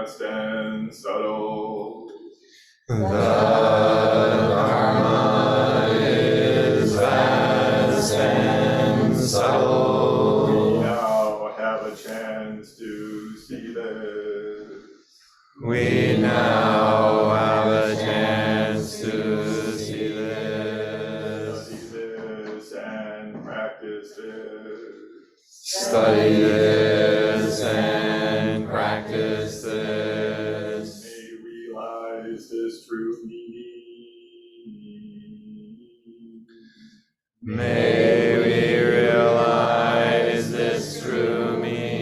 vast and subtle. The Dharma is vast and subtle. We now have a chance to see this. We now have a chance to see this. Study this and practice this. Study this and practice this. May realize this true meaning. May we realize this true meaning.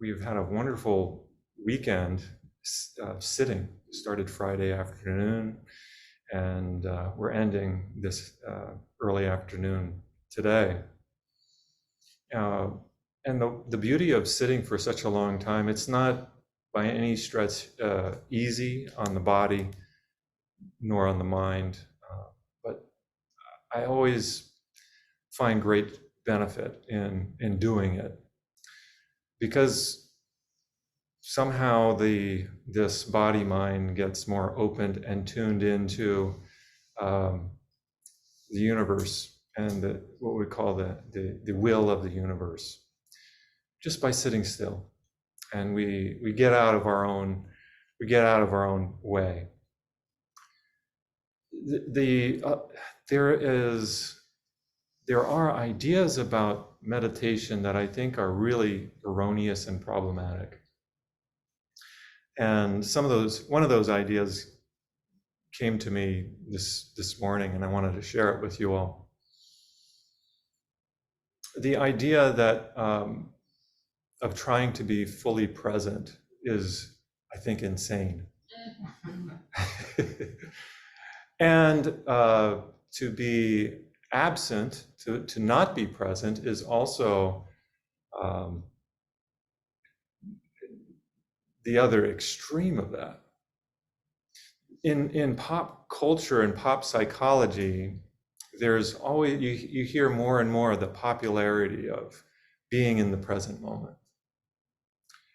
We've had a wonderful weekend sitting. Started Friday afternoon, and we're ending this early afternoon today. And the beauty of sitting for such a long time, it's not by any stretch easy on the body nor on the mind, but I always find great benefit in doing it, because somehow this body mind gets more opened and tuned into the universe and what we call the will of the universe, just by sitting still, and we get out of our own way. There are ideas about meditation that I think are really erroneous and problematic. And one of those ideas came to me this morning, and I wanted to share it with you all. The idea that of trying to be fully present is, I think, insane. And to be absent, to not be present, is also the other extreme of that. In pop culture and pop psychology, there's always, you hear more and more of the popularity of being in the present moment.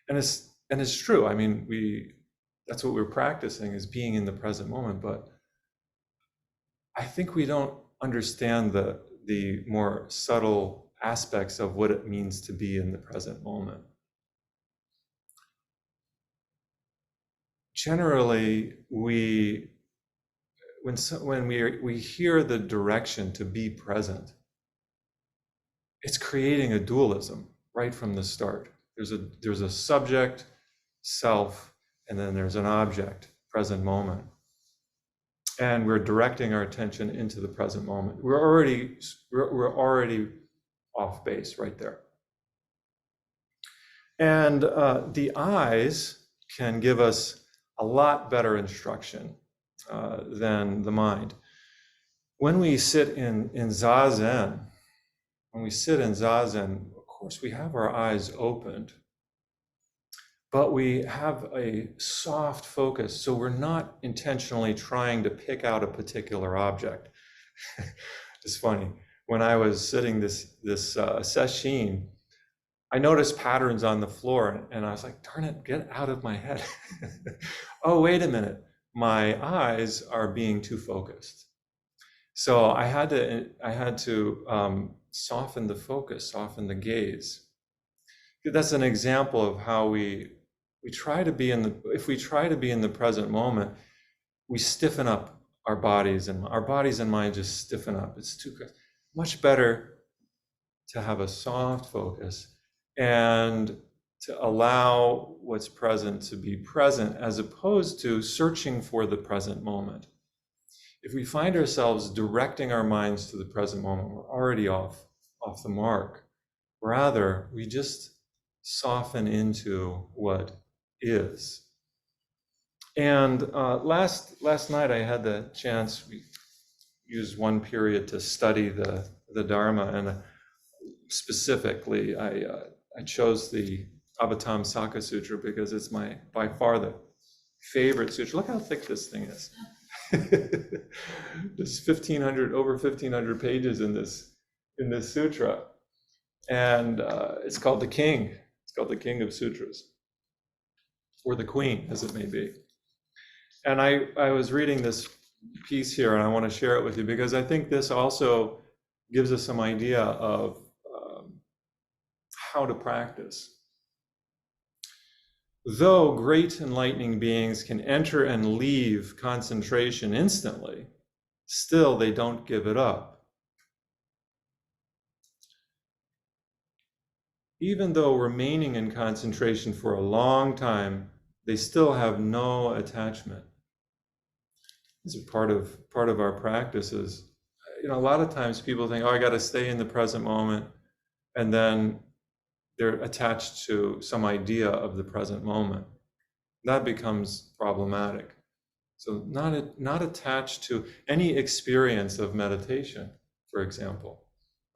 And it's true. I mean, that's what we're practicing, is being in the present moment. But I think we don't understand the more subtle aspects of what it means to be in the present moment. Generally, when we hear the direction to be present, it's creating a dualism right from the start. There's a subject, self, and then there's an object, present moment. And we're directing our attention into the present moment. We're already off base right there. And the eyes can give us a lot better instruction than the mind. When we sit in Zazen, of course, we have our eyes opened, but we have a soft focus, so we're not intentionally trying to pick out a particular object. It's funny, when I was sitting this sesshin, I noticed patterns on the floor, and I was like, darn it, get out of my head. Oh, wait a minute, my eyes are being too focused. So I had to soften the focus, soften the gaze. That's an example of how we try to be if we try to be in the present moment, we stiffen up our bodies, and our bodies and mind just stiffen up. It's much better to have a soft focus and to allow what's present to be present, as opposed to searching for the present moment. If we find ourselves directing our minds to the present moment, we're already off the mark. Rather, we just soften into what is. And last night I had the chance, we used one period to study the Dharma, and specifically I chose the Abhidhamma Sutra because it's by far the favorite sutra. Look how thick this thing is. There's over 1,500 pages in this sutra, and it's called the King. It's called the King of Sutras, or the Queen, as it may be. And I was reading this piece here, and I want to share it with you because I think this also gives us some idea of how to practice. Though great enlightening beings can enter and leave concentration instantly, still they don't give it up. Even though remaining in concentration for a long time, they still have no attachment. This is part of our practices. A lot of times people think, oh, I got to stay in the present moment, and then they're attached to some idea of the present moment. That becomes problematic. So not attached to any experience of meditation, for example.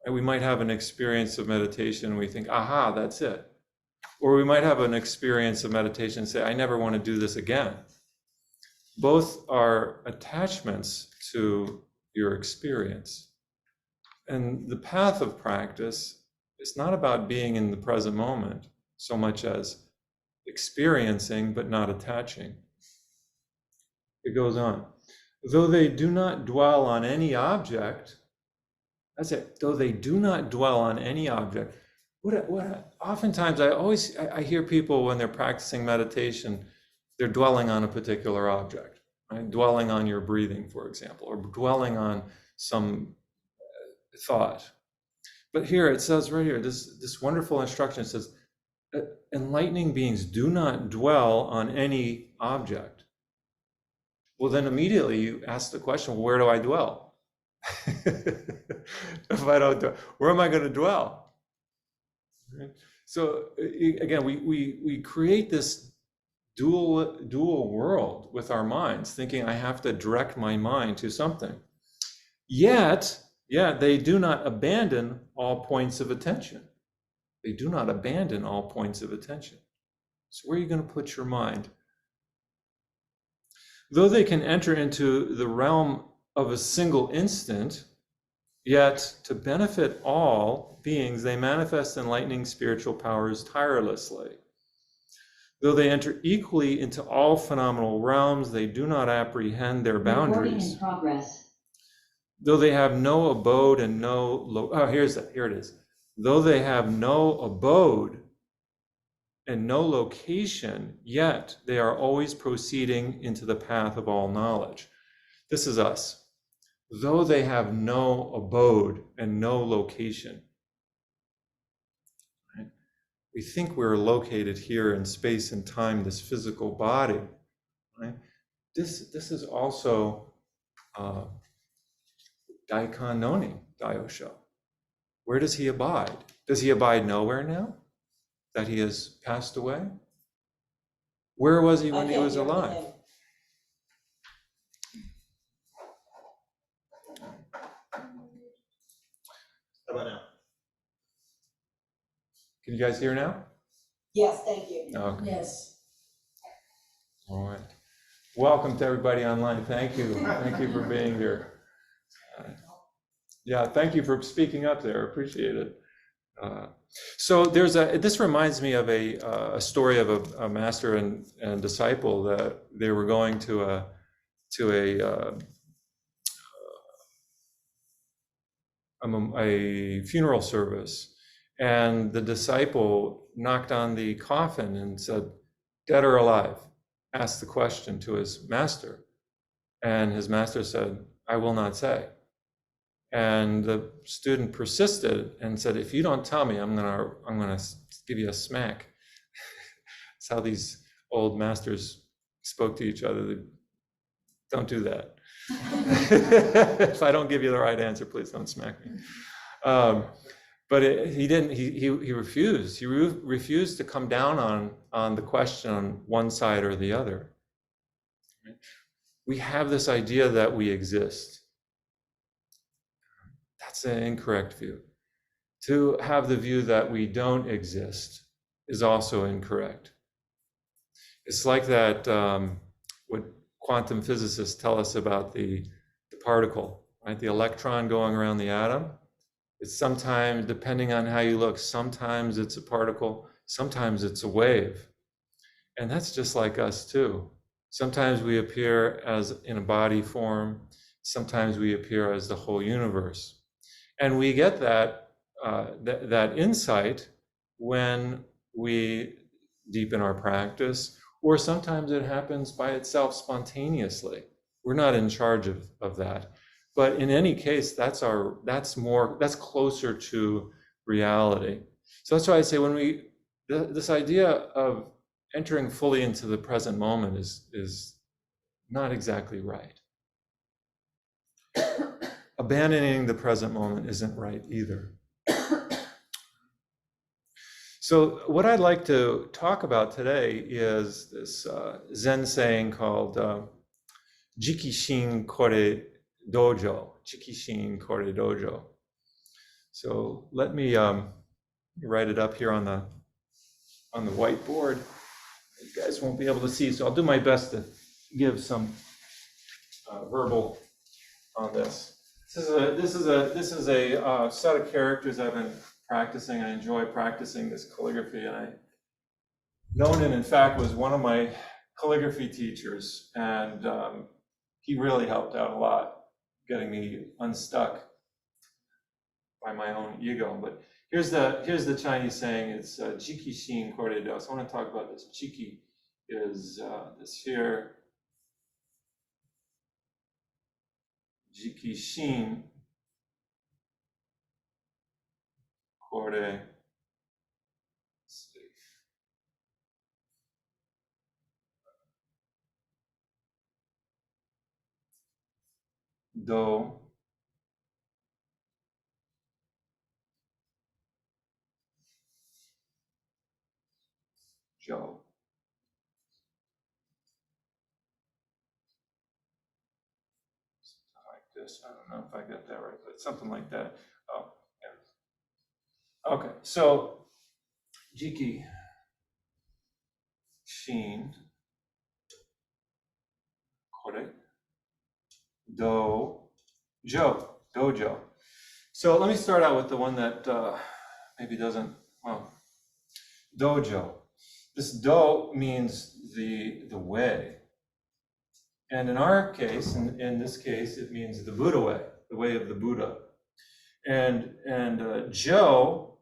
And we might have an experience of meditation and we think, aha, that's it. Or we might have an experience of meditation and say, I never want to do this again. Both are attachments to your experience. And the path of practice is not about being in the present moment so much as experiencing but not attaching. It goes on. Though they do not dwell on any object, that's it. Though they do not dwell on any object. Oftentimes I hear people when they're practicing meditation, they're dwelling on a particular object, right? Dwelling on your breathing, for example, or dwelling on some thought. But here it says right here, this wonderful instruction says, enlightening beings do not dwell on any object. Well, then immediately you ask the question, where do I dwell? If I don't dwell, where am I going to dwell? Right? So again, we create this dual world with our minds, thinking I have to direct my mind to something. Yet they do not abandon all points of attention. They do not abandon all points of attention. So where are you going to put your mind? Though they can enter into the realm of a single instant, yet to benefit all beings, they manifest enlightening spiritual powers tirelessly. Though they enter equally into all phenomenal realms, they do not apprehend their boundaries. In progress. Though they have no abode and here it is. Though they have no abode and no location, yet they are always proceeding into the path of all knowledge. This is us. Though they have no abode and no location. Right? We think we're located here in space and time, this physical body. Right? This is also Daikon Noni Daiyosho. Where does he abide? Does he abide nowhere now that he has passed away? Where was he when he was alive? How about now? Can you guys hear now? Yes, thank you. Okay. Yes. All right. Welcome to everybody online. Thank you. Thank you for being here. Yeah, thank you for speaking up there. Appreciate it. So this reminds me of a story of a master and disciple that they were going to a funeral service, and the disciple knocked on the coffin and said, "Dead or alive?" Asked the question to his master, and his master said, "I will not say." And the student persisted and said, "If you don't tell me, I'm gonna give you a smack." That's how these old masters spoke to each other. Don't do that. If I don't give you the right answer, please don't smack me. But he didn't. He refused. He refused to come down on the question on one side or the other. We have this idea that we exist. That's an incorrect view. To have the view that we don't exist is also incorrect. It's like that what quantum physicists tell us about the particle, right? The electron going around the atom. It's sometimes, depending on how you look, sometimes it's a particle, sometimes it's a wave. And that's just like us too. Sometimes we appear as in a body form, sometimes we appear as the whole universe. And we get that insight when we deepen our practice, or sometimes it happens by itself spontaneously. We're not in charge of that. But in any case, that's closer to reality. So that's why I say this idea of entering fully into the present moment is not exactly right. Abandoning the present moment isn't right either. So what I'd like to talk about today is this Zen saying called Jikishin Kore Dojo. Jikishin Kore Dojo. So let me write it up here on the whiteboard. You guys won't be able to see, so I'll do my best to give some verbal on this. This is a set of characters I've been practicing. I enjoy practicing this calligraphy, and Nonan, in fact, was one of my calligraphy teachers, and he really helped out a lot, getting me unstuck by my own ego. But here's the Chinese saying. It's Jiki Shin Kore Do. So I want to talk about this. Jiki is this here. Jiki Shin Kore. Do. Jo. Like this. I don't know if I got that right, but something like that. Oh, yeah. Okay, so Jiki Shin Kore Do Jo. Dojo. So let me start out with the one that maybe doesn't, well, Dojo. This do means the way. And in our case, in this case, it means the Buddha way, the way of the Buddha. And Jo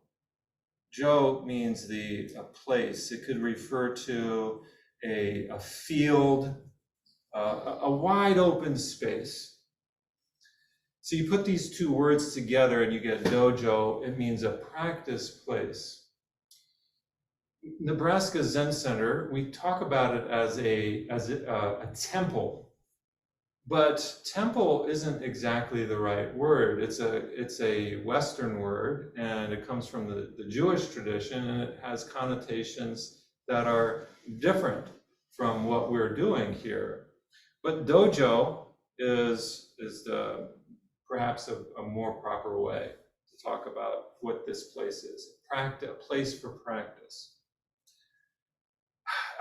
means a place. It could refer to a field, a wide open space. So you put these two words together and you get dojo. It means a practice place. Nebraska Zen Center, we talk about it as a temple, but temple isn't exactly the right word. It's a Western word, and it comes from the Jewish tradition, and it has connotations that are different from what we're doing here. But dojo is perhaps a more proper way to talk about what this place is. A place for practice.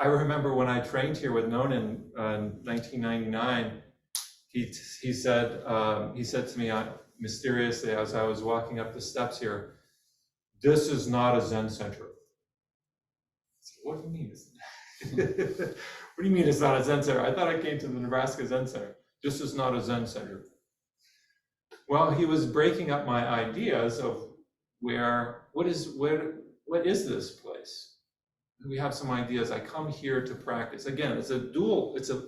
I remember when I trained here with Nonan in 1999, he said to me mysteriously as I was walking up the steps here, "This is not a Zen center." I said, "What do you mean? What do you mean it's not a Zen center? I thought I came to the Nebraska Zen Center. This is not a Zen center." Well, he was breaking up my ideas of what is this place? We have some ideas. I come here to practice. Again, it's a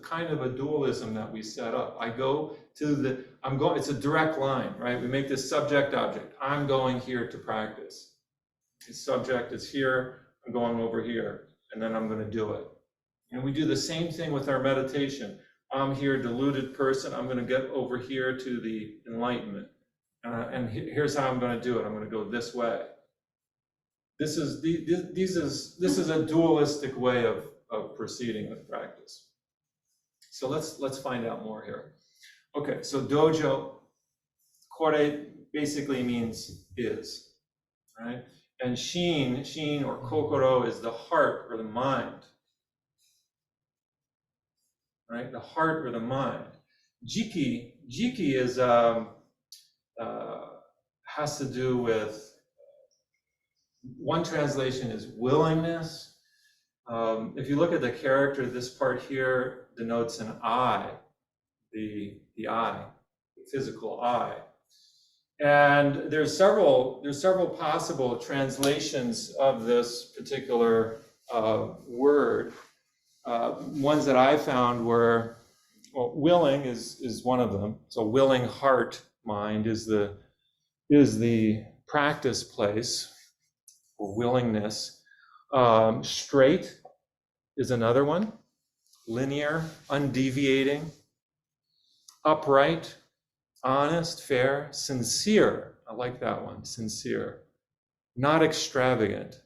kind of a dualism that we set up. It's a direct line, right? We make this subject object. I'm going here to practice. The subject is here, I'm going over here, and then I'm going to do it. And we do the same thing with our meditation. I'm here, deluded person. I'm going to get over here to the enlightenment. And here's how I'm going to do it. I'm going to go this way. This is a dualistic way of proceeding with practice. So let's find out more here. Okay, so dojo, kore basically means is, right? And shin or kokoro is the heart or the mind. right? The heart or the mind. Jiki is has to do with, one translation is willingness. If you look at the character, this part here denotes an eye, the eye, the physical eye. And there's several possible translations of this particular word. Ones that I found were, well, willing is one of them. So willing heart, mind is the practice place for willingness. Straight is another one. Linear, undeviating. Upright, honest, fair, sincere. I like that one, sincere. Not extravagant,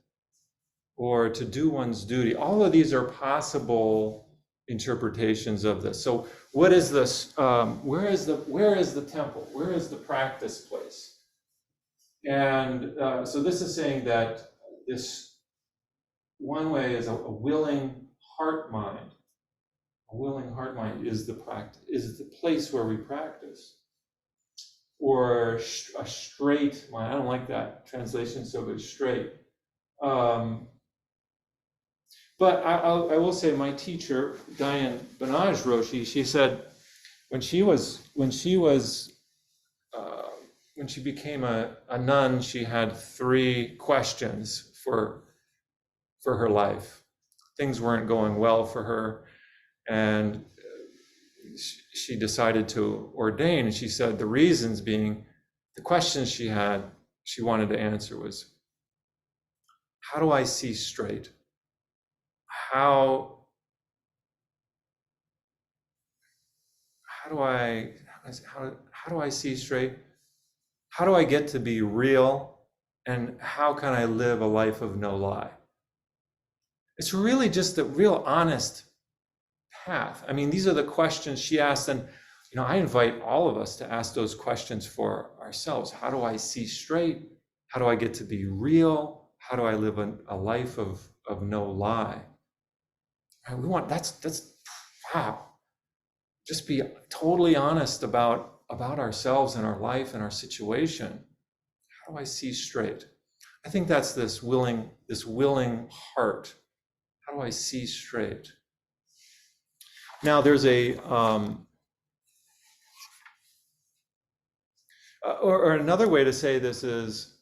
or to do one's duty. All of these are possible interpretations of this. So what is this? Where is the temple? Where is the practice place? And so this is saying that this one way is a willing heart mind. A willing heart mind is the practice, is the place where we practice. Or a straight mind. I don't like that translation so good, straight. But I will say, my teacher, Diane Banaj Roshi, she said when she became a nun, she had 3 questions for her life. Things weren't going well for her, and she decided to ordain. And she said the reasons being, the questions she wanted to answer was, how do I see straight? How do I see straight? How do I get to be real? And how can I live a life of no lie? It's really just the real honest path. I mean, these are the questions she asked, and I invite all of us to ask those questions for ourselves. How do I see straight? How do I get to be real? How do I live a life of no lie? And we want that's wow. Just be totally honest about ourselves and our life and our situation. How do I see straight? I think that's this willing heart. How do I see straight? Now there's or another way to say this is,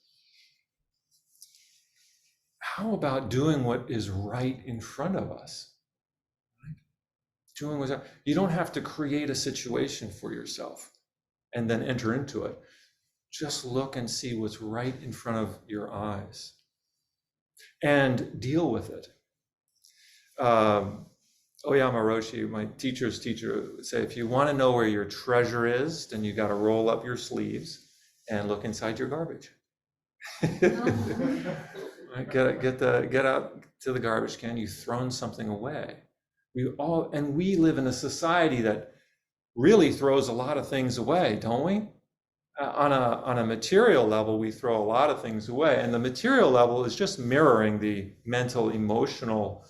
how about doing what is right in front of us? Doing what's, you don't have to create a situation for yourself and then enter into it. Just look and see what's right in front of your eyes and deal with it. Oyama Roshi, my teacher's teacher, would say, if you want to know where your treasure is, then you got to roll up your sleeves and look inside your garbage. Get out to the garbage can. You've thrown something away. We live in a society that really throws a lot of things away, don't we? On a material level, we throw a lot of things away, and the material level is just mirroring the mental, emotional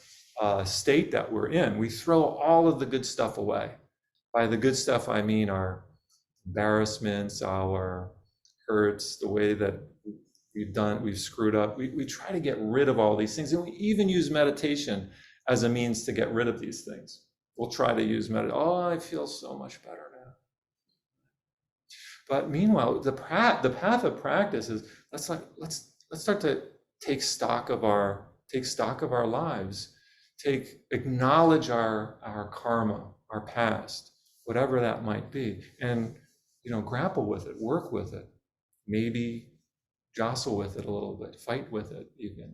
state that we're in. We throw all of the good stuff away. By the good stuff, I mean our embarrassments, our hurts, the way that we've screwed up. We try to get rid of all these things, and we even use meditation as a means to get rid of these things. We'll try to use meditation. Oh, I feel so much better now. But meanwhile, the path of practice is, let's start to take stock of our lives. Acknowledge our karma, our past, whatever that might be, and grapple with it, work with it, maybe jostle with it a little bit, fight with it even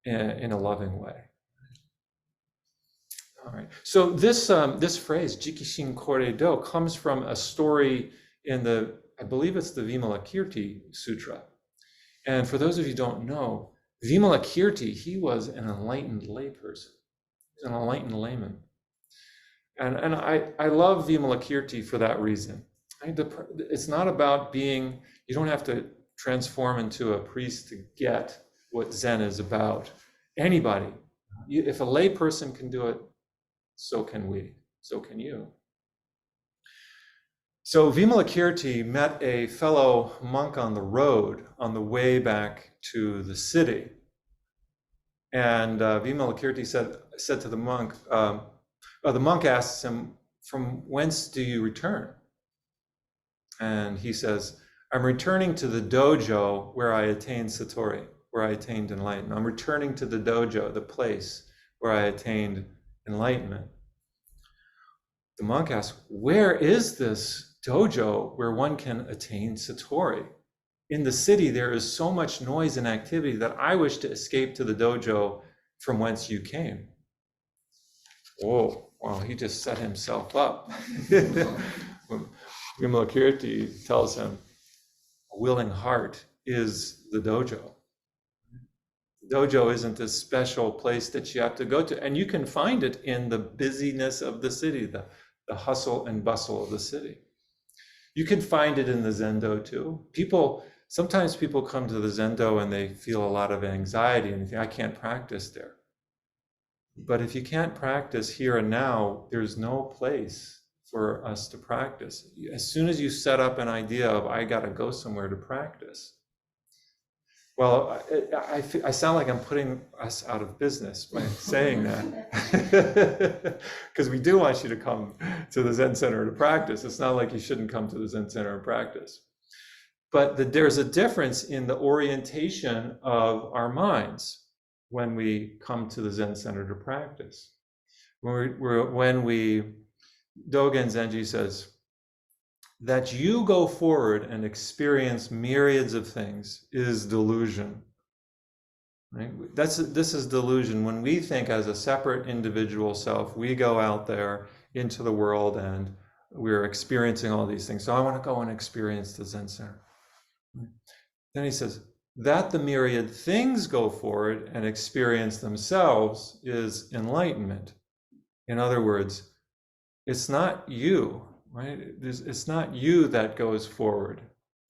in a loving way. All right. So this phrase Jikishin Kore Do comes from a story in I believe it's the Vimalakirti Sutra. And for those of you who don't know, Vimalakirti, he was an enlightened layperson. He's an enlightened layman. And I love Vimalakirti for that reason. It's not about you don't have to transform into a priest to get what Zen is about. Anybody, if a layperson can do it, so can we. So can you. So Vimalakirti met a fellow monk on the road on the way back to the city. And Vimalakirti said to the monk asks him, "From whence do you return?" And he says, "I'm returning to the dojo where I attained Satori, where I attained enlightenment. I'm returning to the dojo, the place where I attained enlightenment." The monk asks, "Where is this dojo where one can attain Satori? In the city, there is so much noise and activity that I wish to escape to the dojo from whence you came." Oh, wow, he just set himself up. Vimalakirti tells him, a willing heart is the dojo. The dojo isn't a special place that you have to go to, and you can find it in the busyness of the city, the hustle and bustle of the city. You can find it in the Zendo too. Sometimes people come to the Zendo and they feel a lot of anxiety and they think, I can't practice there. But if you can't practice here and now, there's no place for us to practice. As soon as you set up an idea of, I got to go somewhere to practice, well, I sound like I'm putting us out of business by saying that. Because we do want you to come to the Zen Center to practice. It's not like you shouldn't come to the Zen Center and practice. But there's a difference in the orientation of our minds when we come to the Zen Center to practice. When we Dogen Zenji says, that you go forward and experience myriads of things is delusion. Right? This is delusion. When we think as a separate individual self, we go out there into the world and we're experiencing all these things. So I want to go and experience the Zen Center. Then he says, that the myriad things go forward and experience themselves is enlightenment. In other words, it's not you. Right? It's not you that goes forward.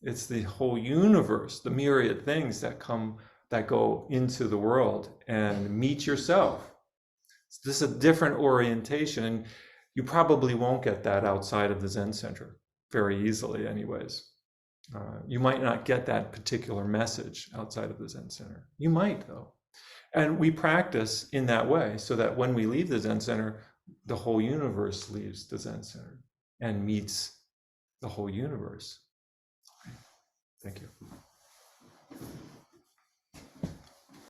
It's the whole universe, the myriad things that go into the world and meet yourself. This is a different orientation, and you probably won't get that outside of the Zen Center very easily anyways. You might not get that particular message outside of the Zen Center. You might though. And we practice in that way so that when we leave the Zen Center, the whole universe leaves the Zen Center and meets the whole universe. Thank you.